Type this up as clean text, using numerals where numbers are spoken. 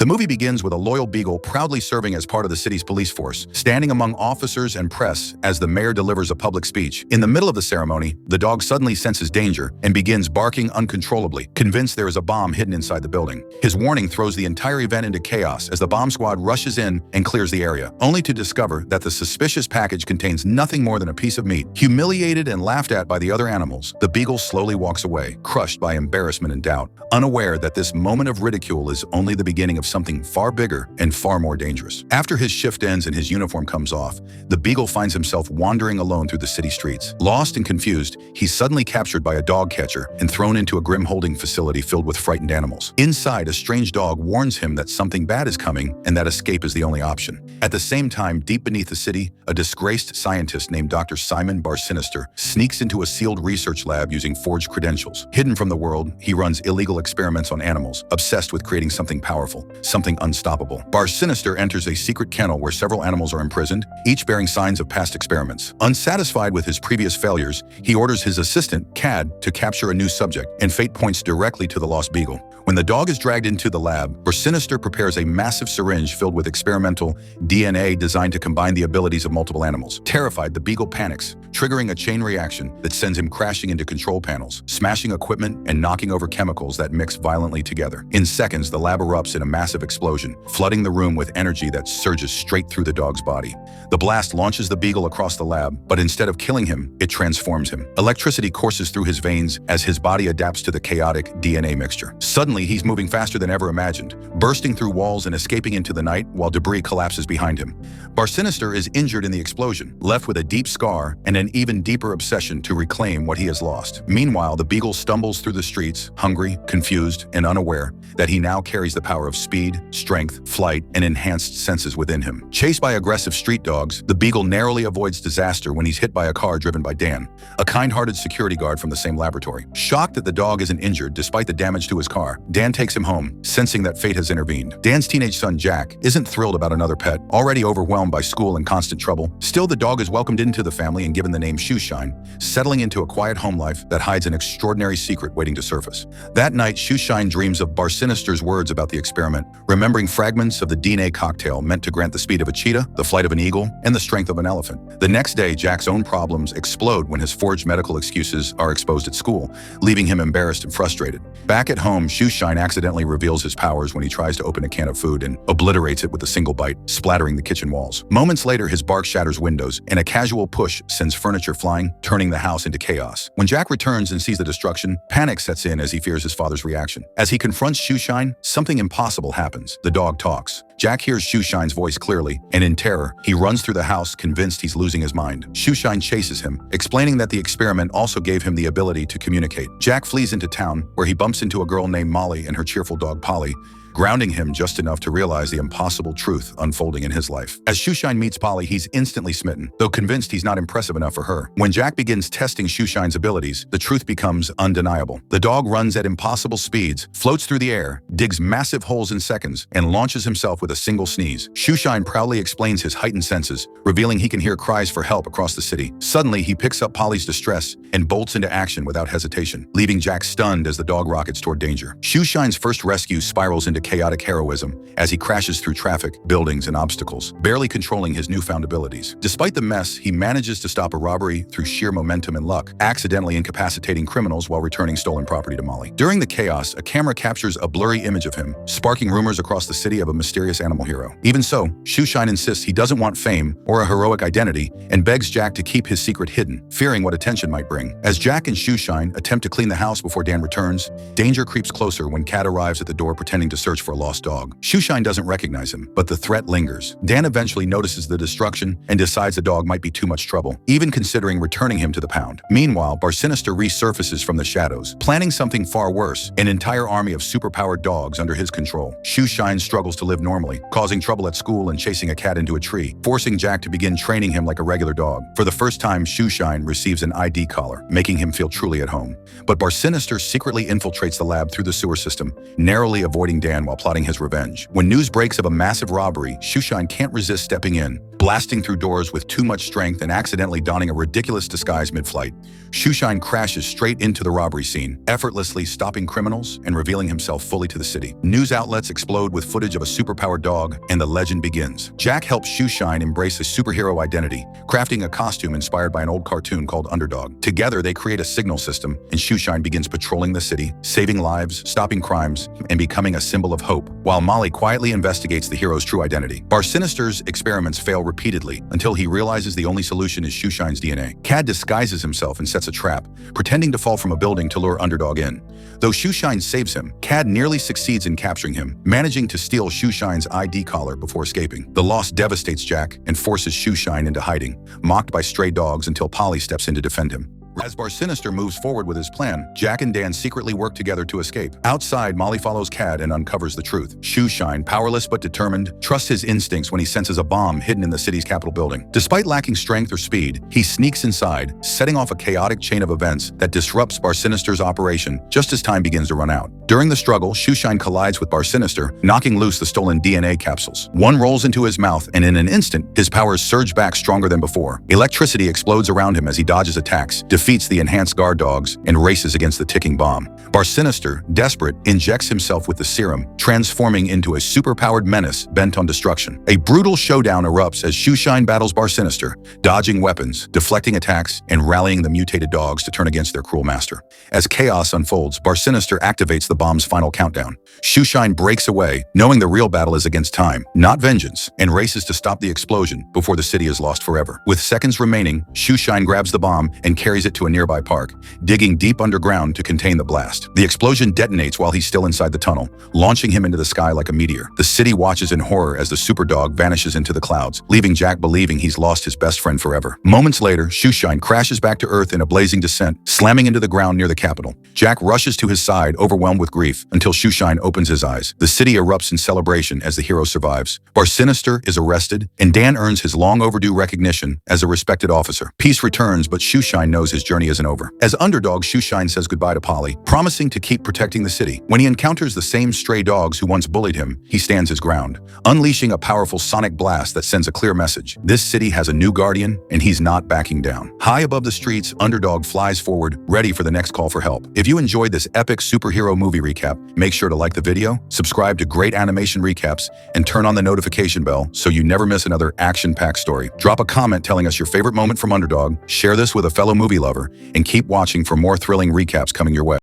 movie begins with a loyal beagle proudly serving as part of the city's police force, standing among officers and press as the mayor delivers a public speech. In the middle of the ceremony, the dog suddenly senses danger and begins barking uncontrollably, convinced there is a bomb hidden inside the building. His warning throws the entire event into chaos as the bomb squad rushes in and clears the area, only to discover that the suspicious package contains nothing more than a piece of meat. Humiliated and laughed at by the other animals, the beagle slowly walks away, crushed by embarrassment and doubt, unaware that this moment of ridicule is only the beginning of something far bigger and far more dangerous. After his shift ends and his uniform comes off, the beagle finds himself wandering alone through the city streets. Lost and confused, he's suddenly captured by a dog catcher and thrown into a grim holding facility filled with frightened animals. Inside, a strange dog warns him that something bad is coming and that escape is the only option. At the same time, deep beneath the city, a disgraced scientist named Dr. Simon Barsinister sneaks into a sealed research lab using forged credentials. Hidden from the world, he runs illegal experiments on animals, obsessed with creating something powerful, something unstoppable. Barsinister enters a secret kennel where several animals are imprisoned, each bearing signs of past experiments. Unsatisfied with his previous failures, he orders his assistant, Cad, to capture a new subject, and fate points directly to the lost beagle. When the dog is dragged into the lab, Barsinister prepares a massive syringe filled with experimental DNA designed to combine the abilities of multiple animals. Terrified, the beagle panics, triggering a chain reaction that sends him crashing into control panels, smashing equipment and knocking over chemicals that mix violently together. In seconds, the lab erupts in a massive explosion, flooding the room with energy that surges straight through the dog's body. The blast launches the beagle across the lab, but instead of killing him, it transforms him. Electricity courses through his veins as his body adapts to the chaotic DNA mixture. Suddenly, he's moving faster than ever imagined, bursting through walls and escaping into the night while debris collapses behind him. Barsinister is injured in the explosion, left with a deep scar and an even deeper obsession to reclaim what he has lost. Meanwhile, the beagle stumbles through the streets, hungry, confused, and unaware that he now carries the power of speed, strength, flight, and enhanced senses within him. Chased by aggressive street dogs, the beagle narrowly avoids disaster when he's hit by a car driven by Dan, a kind-hearted security guard from the same laboratory. Shocked that the dog isn't injured despite the damage to his car, Dan takes him home, sensing that fate has intervened. Dan's teenage son, Jack, isn't thrilled about another pet, already overwhelmed by school and constant trouble. Still, the dog is welcomed into the family and given the name Shoeshine, settling into a quiet home life that hides an extraordinary secret waiting to surface. That night, Shoeshine dreams of Barsinister's words about the experiment, remembering fragments of the DNA cocktail meant to grant the speed of a cheetah, the flight of an eagle, and the strength of an elephant. The next day, Jack's own problems explode when his forged medical excuses are exposed at school, leaving him embarrassed and frustrated. Back at home, Shoeshine accidentally reveals his powers when he tries to open a can of food and obliterates it with a single bite, splattering the kitchen walls. Moments later, his bark shatters windows, and a casual push sends furniture flying, turning the house into chaos. When Jack returns and sees the destruction, panic sets in as he fears his father's reaction. As he confronts Shoeshine, something impossible happens. The dog talks. Jack hears Shoeshine's voice clearly, and in terror, he runs through the house convinced he's losing his mind. Shoeshine chases him, explaining that the experiment also gave him the ability to communicate. Jack flees into town, where he bumps into a girl named Molly and her cheerful dog Polly, grounding him just enough to realize the impossible truth unfolding in his life. As Shoeshine meets Polly, he's instantly smitten, though convinced he's not impressive enough for her. When Jack begins testing Shoeshine's abilities, the truth becomes undeniable. The dog runs at impossible speeds, floats through the air, digs massive holes in seconds, and launches himself with a single sneeze. Shoeshine proudly explains his heightened senses, revealing he can hear cries for help across the city. Suddenly, he picks up Polly's distress and bolts into action without hesitation, leaving Jack stunned as the dog rockets toward danger. Shoeshine's first rescue spirals into chaotic heroism as he crashes through traffic, buildings, and obstacles, barely controlling his newfound abilities. Despite the mess, he manages to stop a robbery through sheer momentum and luck, accidentally incapacitating criminals while returning stolen property to Molly. During the chaos, a camera captures a blurry image of him, sparking rumors across the city of a mysterious animal hero. Even so, Shoeshine insists he doesn't want fame or a heroic identity and begs Jack to keep his secret hidden, fearing what attention might bring. As Jack and Shoeshine attempt to clean the house before Dan returns, danger creeps closer when Cat arrives at the door pretending to search for a lost dog. Shoeshine doesn't recognize him, but the threat lingers. Dan eventually notices the destruction and decides the dog might be too much trouble, even considering returning him to the pound. Meanwhile, Barsinister resurfaces from the shadows, planning something far worse, an entire army of superpowered dogs under his control. Shoeshine struggles to live normally, causing trouble at school and chasing a cat into a tree, forcing Jack to begin training him like a regular dog. For the first time, Shoeshine receives an ID collar, making him feel truly at home. But Barsinister secretly infiltrates the lab through the sewer system, narrowly avoiding Dan while plotting his revenge. When news breaks of a massive robbery, Shoeshine can't resist stepping in, blasting through doors with too much strength and accidentally donning a ridiculous disguise mid-flight. Shoeshine crashes straight into the robbery scene, effortlessly stopping criminals and revealing himself fully to the city. News outlets explode with footage of a superpowered dog, and the legend begins. Jack helps Shoeshine embrace his superhero identity, crafting a costume inspired by an old cartoon called Underdog. Together, they create a signal system, and Shoeshine begins patrolling the city, saving lives, stopping crimes, and becoming a symbol of hope, while Molly quietly investigates the hero's true identity. Sinister's experiments fail repeatedly until he realizes the only solution is Shoeshine's DNA. Cad disguises himself and sets a trap, pretending to fall from a building to lure Underdog in. Though Shoeshine saves him, Cad nearly succeeds in capturing him, managing to steal Shoeshine's ID collar before escaping. The loss devastates Jack and forces Shoeshine into hiding, mocked by stray dogs until Polly steps in to defend him. As Sinister moves forward with his plan, Jack and Dan secretly work together to escape. Outside, Molly follows Cad and uncovers the truth. Shoeshine, powerless but determined, trusts his instincts when he senses a bomb hidden in the city's Capitol building. Despite lacking strength or speed, he sneaks inside, setting off a chaotic chain of events that disrupts Sinister's operation just as time begins to run out. During the struggle, Shoeshine collides with Sinister, knocking loose the stolen DNA capsules. One rolls into his mouth, and in an instant, his powers surge back stronger than before. Electricity explodes around him as he dodges attacks, defeats the enhanced guard dogs, and races against the ticking bomb. Sinister, desperate, injects himself with the serum, transforming into a superpowered menace bent on destruction. A brutal showdown erupts as Shoeshine battles Sinister, dodging weapons, deflecting attacks, and rallying the mutated dogs to turn against their cruel master. As chaos unfolds, Sinister activates the bomb's final countdown. Shoeshine breaks away, knowing the real battle is against time, not vengeance, and races to stop the explosion before the city is lost forever. With seconds remaining, Shoeshine grabs the bomb and carries it to a nearby park, digging deep underground to contain the blast. The explosion detonates while he's still inside the tunnel, launching him into the sky like a meteor. The city watches in horror as the superdog vanishes into the clouds, leaving Jack believing he's lost his best friend forever. Moments later, Shoeshine crashes back to Earth in a blazing descent, slamming into the ground near the Capitol. Jack rushes to his side, overwhelmed with grief, until Shoeshine opens his eyes. The city erupts in celebration as the hero survives. Sinister is arrested, and Dan earns his long-overdue recognition as a respected officer. Peace returns, but Shoeshine knows his journey isn't over. As Underdog, Shoeshine says goodbye to Polly, promising to keep protecting the city. When he encounters the same stray dogs who once bullied him, he stands his ground, unleashing a powerful sonic blast that sends a clear message. This city has a new guardian, and he's not backing down. High above the streets, Underdog flies forward, ready for the next call for help. If you enjoyed this epic superhero movie recap, make sure to like the video, subscribe to great animation recaps, and turn on the notification bell so you never miss another action-packed story. Drop a comment telling us your favorite moment from Underdog, share this with a fellow movie lover, and keep watching for more thrilling recaps coming your way.